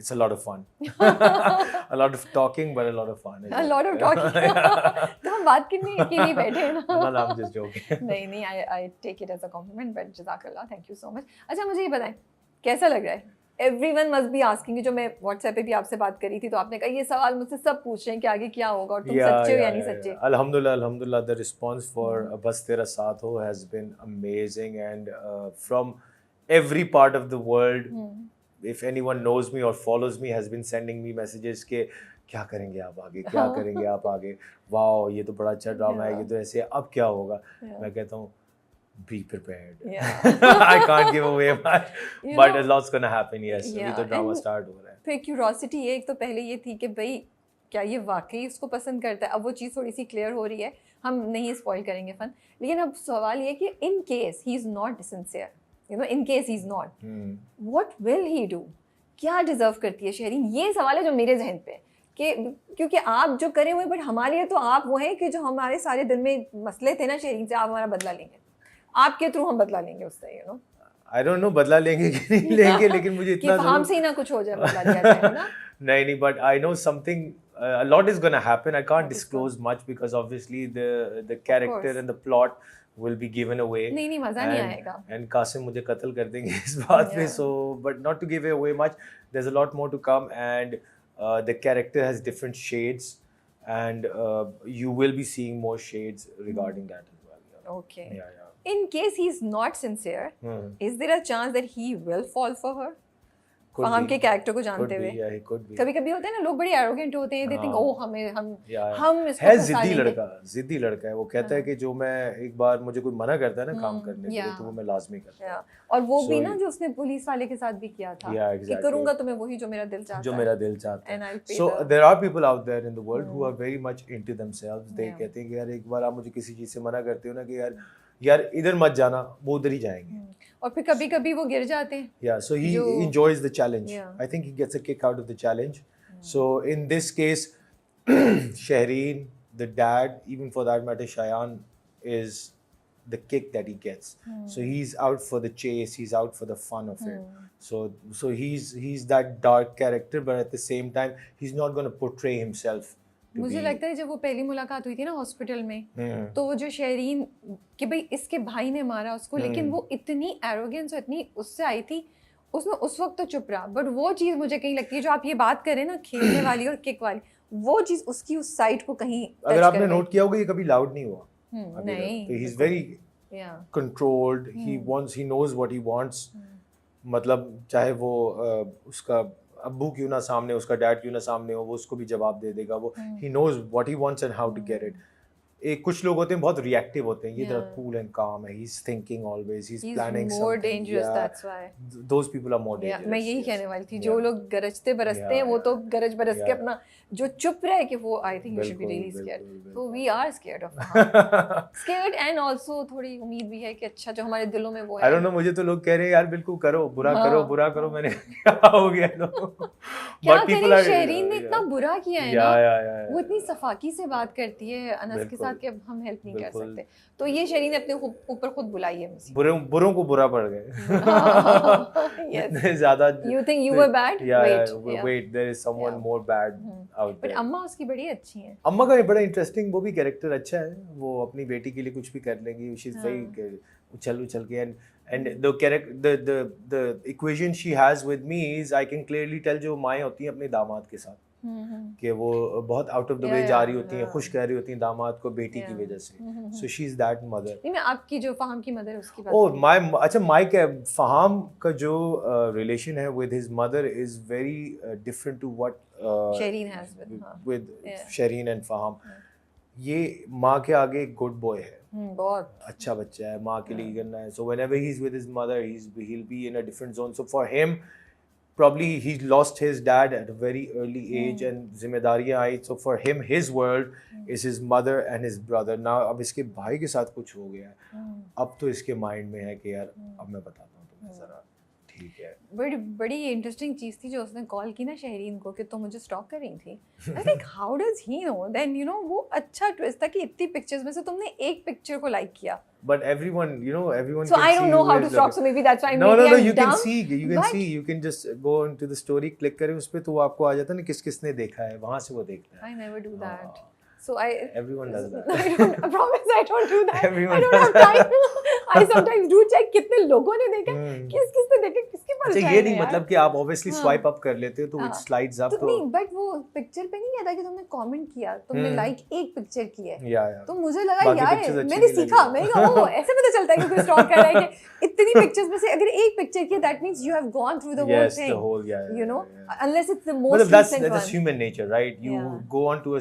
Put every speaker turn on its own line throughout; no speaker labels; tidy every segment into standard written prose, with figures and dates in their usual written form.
it's a lot of fun. A lot of talking, but a lot of fun.
A lot of talking. तो हम बात करने के लिए बैठे हैं ना.
No, I'm just joking.
नहीं, I take it as a compliment, but जज़ाकल्लाह, thank you so much. अच्छा मुझे ये बताएं, कैसा लग रहा है? Everyone must be asking कि जो मैं WhatsApp पे भी आपसे बात करी थी तो आपने कहा ये सवाल मुझसे सब पूछ रहे हैं कि आगे क्या होगा और तुम सच्चे हो या नहीं सच्चे.
Alhamdulillah, the response for Bas Tera Saath Ho has been amazing, and from every part of the world, if anyone knows me or follows me, has been sending me messages के क्या करेंगे आप आगे, क्या करेंगे आप आगे, वाओ ये तो बड़ा अच्छा ड्रामा है, ये तो ऐसे अब क्या होगा. मैं कहता हूँ be prepared. I can't give away much, but a lot's gonna happen. Yes, अभी तो ड्रामा स्टार्ट हो रहा है.
फिर क्यूरोसिटी एक तो पहले ये थी कि भाई क्या ये वाकई उसको पसंद करता है. अब वो चीज़ थोड़ी सी क्लियर हो रही है, हम नहीं स्पॉइल करेंगे फन. लेकिन अब सवाल ये कि in case he is not sincere, you know, in case he is not, what will he do? क्या डिजर्व करती है शहरीन? ये सवाल है जो मेरे जहन पे है कि क्योंकि आप जो करे हुए, बट हमारे लिए तो आप वो हैं कि जो हमारे सारे दिल में मसले थे ना शहरीन से, आप हमारा बदला लेंगे, आपके थ्रू हम बदला लेंगे उससे, you know.
I don't know बदला लेंगे कि नहीं लेंगे, लेकिन मुझे इतना
हम से ही ना कुछ हो जाए, बदला लिया जाए ना.
नहीं, but I know something, a lot is gonna happen. I can't disclose much because obviously the character and the plot will be given away.
नहीं मजा नहीं आएगा.
And Qasim मुझे कत्ल कर देंगे इस बात पे, so but not to give away much. There's a lot more to come, and the character has different shades, and you will be seeing more shades regarding that as well. Yeah.
Okay.
Yeah.
In case he's not sincere, is there a chance that he will fall for her? फहाम के character को जानते हुए कभी-कभी होता है ना, लोग बड़े एरोगेंट होते हैं, they think ओह हम इसको
है जिद्दी लड़का है. वो कहता है कि जो मैं एक बार मुझे कोई मना करता है ना काम करने के लिए, तो वो मैं लाजमी करता हूं.
और वो भी ना जो उसने पुलिस वाले के साथ भी किया था कि करूंगा तो मैं वही जो मेरा दिल चाहता है.
So there are people out there in the world who are very much into themselves. They कहते हैं कि यार एक बार आप मुझे किसी चीज से मना करते हो ना कि यार इधर मत जाना, वो उधर ही जाएंगे.
और फिर कभी-कभी वो गिर जाते हैं.
Yeah, so he enjoys the challenge. I think he gets a kick out of the challenge. So in this case, Shahrin, the dad, even for that matter, Shayan, is the kick that he gets. So he's out for the chase. He's out for the fun of it. So he's that dark character, but at the same time, he's not going to portray himself.
मुझे लगता है जब वो पहली मुलाकात हुई थी ना हॉस्पिटल में, तो वो जो शहरीन कि भाई इसके भाई ने मारा उसको, लेकिन वो इतनी एरोगेंस और इतनी उससे आई थी, उसने उस वक्त तो चुप रहा. बट वो चीज़ मुझे कहीं लगती है जो आप ये बात करें ना खेलने वाली और किक वाली, वो चीज़ उसकी उस साइड को कहीं
अगर आपने नोट किया होगा ये कभी लाउड नहीं हुआ.
नहीं,
he is very controlled. He knows what he wants. मतलब चाहे वो उसका अब्बू क्यों ना सामने, उसका डैड क्यों ना सामने हो, वो उसको भी जवाब दे देगा. वो he knows what he wants and how to get it. एक कुछ लोग होते हैं बहुत रिएक्टिव होते हैं, ये तरह कूल एंड काम है. He is thinking always, he is planning something.
More dangerous, that's why
those people are more dangerous.
मैं यही कहने वाली थी, जो लोग गरजते बरसते हैं वो तो गरज बरस के अपना, जो चुप रहे कि वो I think you should be really scared. तो we are scared of scared, and also थोड़ी उम्मीद भी है कि अच्छा जो हमारे दिलों में वो है.
आई डोंट नो, मुझे तो लोग कह रहे हैं यार बिल्कुल करो, बुरा करो. मैंने क्या हो गया
क्या करें, शहरीन ने इतना बुरा किया है ना, वो इतनी सफाकी से बात करती है अनस के साथ कि अब हम हेल्प नहीं कर सकते. तो ये शहरीन ने अपने ऊपर खुद बुलाई है मुसीबत.
बुरों को बुरा पड़ गए. ज्यादा
You think you were bad?
Wait, there is someone more bad out there.
But अम्मा उसकी बड़ी अच्छी हैं.
अम्मा का बड़ा इंटरेस्टिंग, वो भी कैरेक्टर अच्छा है. वो अपनी बेटी के लिए कुछ भी कर लेंगी. She is very उछल के, and the equation she has with me is I can clearly tell जो माएँ होती हैं अपने दामाद के साथ कि वो बहुत आउट ऑफ द वे जा रही होती हैं, खुश कह रही होती हैं दामाद को बेटी की वजह से. So she is that mother.
नहीं, मैं आपकी जो फहाम की मदर है उसकी बात.
Oh, अच्छा माइक फहाम का जो रिलेशन है with his mother is very different to what
Shahreen has
with Shahreen and फहाम. ये माँ के आगे एक गुड बॉय है,
बहुत
अच्छा बच्चा है, माँ के लिए करना है. So whenever he's with his mother, he'll be in a different zone. So for him, probably he lost his dad at a very early age and जिम्मेदारियाँ आई. So for him, his world is his mother and his brother. Now अब इसके भाई के साथ कुछ हो गया है, अब तो इसके माइंड में है कि यार अब मैं बताता हूँ तुम्हें जरा, ठीक है।
बड़ी इंटरेस्टिंग चीज़ थी जो उसने कॉल की ना शहरीन को कि तुम मुझे स्टॉक कर रही थी। I think how does he know? Then you know वो अच्छा ट्विस्ट था कि इतनी पिक्चर्स में से तुमने एक पिक्चर को लाइक किया।
But everyone, you know, everyone
So
can
I
see
don't know
who
how
is
to stalk,
looking.
so maybe that's why
No,
maybe
no,
I'm
you can
dumb.
see,
but
you can just go into the story, click करें उस पे तो वो आपको आ जाता है ना किस किसने देखा है, वहाँ से वो देखता है।
I never do that.
हाँ,
So
everyone does that.
I promise I don't do that.
Everyone
I don't have
does
time. I sometimes do check कितने लोगों ने देखा, किसने देखा, किसके पास
अच्छा
time
ये
है
नहीं
यार?
मतलब कि आप obviously
हाँ।
swipe up कर लेते हो तो it
हाँ।
slides up
तो
तो
नहीं बट वो पिक्चर पे नहीं आता कि तुमने कमेंट किया, तुमने लाइक एक पिक्चर की है,
या
तो मुझे लगा
बाकी
यार
pictures अच्छी
मैंने
नहीं
सीखा,
लगी।
मैंने कहा ओ ऐसे पता चलता है कि कोई स्टॉक कर रहा है कि इतनी पिक्चर्स में से अगर एक पिक्चर की that means you have gone through the whole
Yes, the
thing,
whole
you know,
yeah.
unless it's the
But
most
that's
recent
that's
one.
human nature, right? You
Yeah.
go on to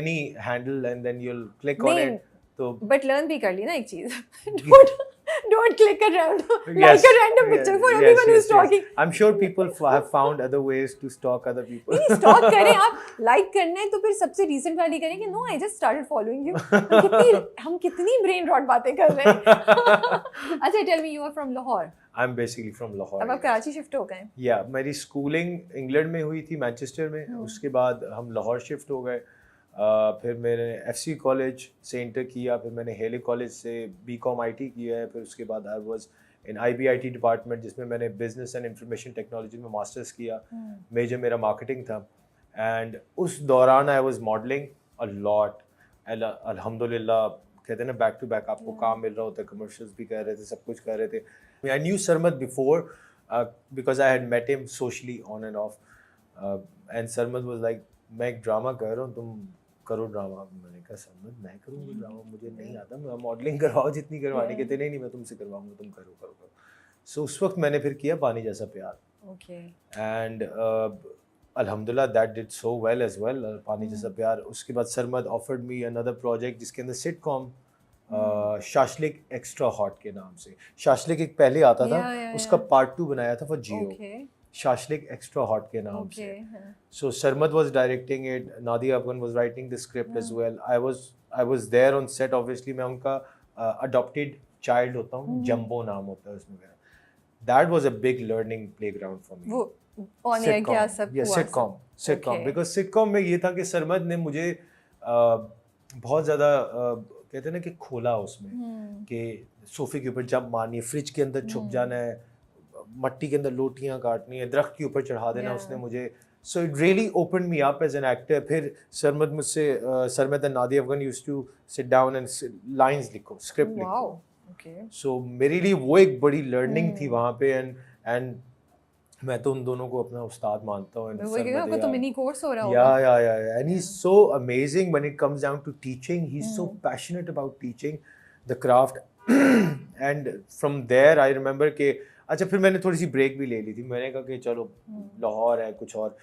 any handle and then you'll click on
नहीं,
it. तो
but learn भी कर ली ना एक चीज don't click a random
yes,
like a random picture for
yes,
everyone who is
yes, yes.
Stalking.
I'm sure people have found other ways to stalk other people.
नहीं stock करें आप, like करना है तो फिर सबसे रीसेंट वाली करें कि no I just started following you. हम कितनी ब्रेन रॉट बातें कर रहे हैं। अच्छा tell me you are from Lahore.
I'm basically from Lahore.
अब आप कराची शिफ्ट हो गए।
या मेरी स्कूलिंग इंग्लैंड में हुई थी मैनचेस्टर में, उसके बाद हम लाहौर शिफ्ट हो गए। फिर मैंने एफसी कॉलेज से इंटर किया, फिर मैंने हेले कॉलेज से बीकॉम आईटी किया है, फिर उसके बाद आई वाज इन आईबीआईटी डिपार्टमेंट जिसमें मैंने बिजनेस एंड इंफॉर्मेशन टेक्नोलॉजी में मास्टर्स किया। मेजर मेरा मार्केटिंग था एंड उस दौरान I was modelling a lot. अल्हम्दुलिल्लाह कहते हैं ना बैक टू बैक आपको काम मिल रहा होता है, कमर्शियल्स भी कर रहे थे, सब कुछ कर रहे थे। I knew Sarmad before because I had met him socially on and off. And Sarmad was like, मैं एक ड्रामा कर रहा हूँ, तुम करो ड्रामा। मैंने कहा सरमद मैं करूँगा ड्रामा, मुझे नहीं आता, मैं मॉडलिंग करवाओ जितनी करवानी कहते नहीं मैं तुमसे करवाऊँगा, तुम करो करो करो। सो उस वक्त मैंने फिर किया पानी जैसा प्यार।
ओके।
एंड अल्हम्दुलिल्लाह that did so well as well, पानी जैसा प्यार। उसके बाद Sarmad offered me another project जिसके अंदर सिटकॉम शाशलिक एक्स्ट्रा हॉट के नाम से, शाशलिक एक पहले आता था, उसका पार्ट 2 बनाया था for Geo, shashlik extra hot के नाम से। So Sarmad was directing it, Nadia Afghan was writing the script as well. I was there on set, obviously मैं उनका अडॉप्टेड चाइल्ड होता हूँ, जंबो नाम होता है उसमें मेरा। That was a big learning playground for me.
वो ऑन एयर क्या सब हुआ?
सिटकॉम बिकॉज सिटकॉम में ये था कि सरमद ने मुझे बहुत ज़्यादा कहते हैं ना कि खोला उसमें, कि सोफे के ऊपर जंप मारनी है, फ्रिज के अंदर छुप जाना है, मट्टी के अंदर लोटियां काटनी है, दरख्त के ऊपर चढ़ा देना उसने मुझे। So it really open me up as an actor. फिर सरमद मुझसे Sarmad and Nadia Afghan used to sit down and lines लिखो, स्क्रिप्ट लिखो। सो मेरे लिए वो एक बड़ी लर्निंग थी वहाँ पे। एंड मैं तो उन दोनों को अपना उस्ताद मानता हूँ।
आपका तो मिनी कोर्स हो रहा होगा।
Yeah. And he's so amazing when it comes down to teaching. He's so passionate about teaching the craft. And from there I remember कि अच्छा फिर मैंने थोड़ी सी ब्रेक भी ले ली थी। मैंने कहा कि चलो लाहौर है कुछ और,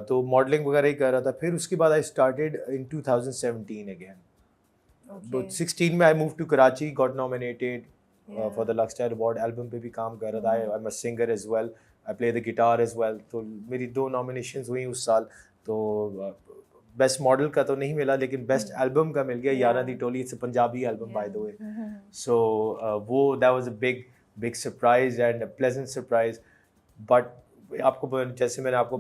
तो मॉडलिंग वगैरह ही कर रहा था। फिर उसके बाद I started in 2017 again. 16 में I moved to Karachi, got nominated for the Luxstar Award. Album पे भी काम कर रहा था। I'm a singer as well. I play the guitar as well. तो मेरी 2 nominations हुई उस साल। तो बेस्ट मॉडल का तो नहीं मिला, लेकिन बेस्ट एल्बम का मिल गया, Yaara Di Toli. It's a Punjabi album by the way. So वो that was a big surprise and a pleasant surprise. But आपको जैसे मैंने आपको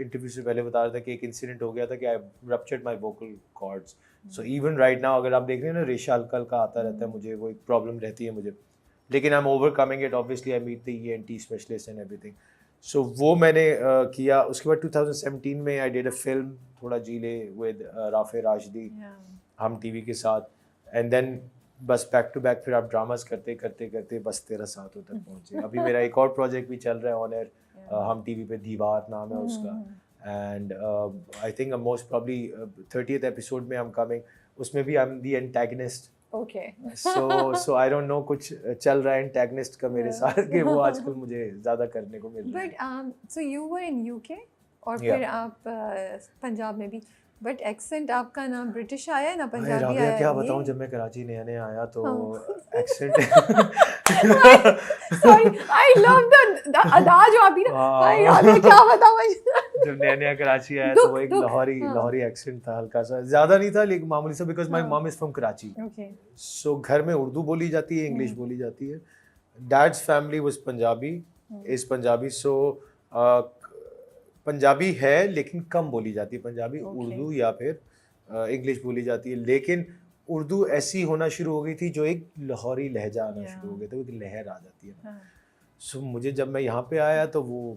इंटरव्यू से पहले बता रहा था कि एक इंसिडेंट हो गया था कि I ruptured my vocal cords. So even right now अगर आप देख रहे हैं ना, रेशा हल्का हल्का आता रहता है मुझे, वो एक प्रॉब्लम रहती है मुझे, लेकिन I am overcoming it. Obviously I meet the ENT specialist and everything. So वो मैंने किया। उसके बाद 2017 में आई डिड अ फिल्म थोड़ा जीले विद राफे राशिदी, हम टीवी के साथ। एंड देन बस बैक टू बैक फिर आप ड्रामास करते करते करते बस तेरा साथ तक पहुँचे। अभी मेरा एक और प्रोजेक्ट भी चल रहा है ऑन एयर, हम टीवी पे, दीवार नाम है उसका। And I think most probably 30th episode में आई एम कमिंग, उसमें भी I am the antagonist.
Okay.
so I don't know कुछ चल रहा है एंटेगनिस्ट का मेरे साथ, कि वो आजकल मुझे ज़्यादा करने को मिल रहा है।
But so you were in UK और फिर आप पंजाब में भी, बट एक्सेंट आपका ना ब्रिटिश आया है ना पंजाबी आया है।
क्या बताऊँ, जब मैं कराची नया नया आया तो accent
sorry I love the अदा जो आप ना, हाय यार मैं क्या बताऊँ।
जब नया नया कराची आया तो वो एक लाहौरी एक्सेंट था, हल्का सा, ज्यादा नहीं था लेकिन मामूली सा, because my mom is from Karachi. So घर में उर्दू बोली जाती है, इंग्लिश बोली जाती है। Dad's family was Punjabi is Punjabi. So Punjabi है लेकिन कम बोली जाती है पंजाबी. उर्दू या फिर इंग्लिश बोली जाती है, लेकिन उर्दू ऐसी होना शुरू हो गई थी जो एक लाहौरी लहजा आना शुरू हो गया था, एक लहर आ जाती है ना. सो मुझे जब मैं यहाँ पे आया तो वो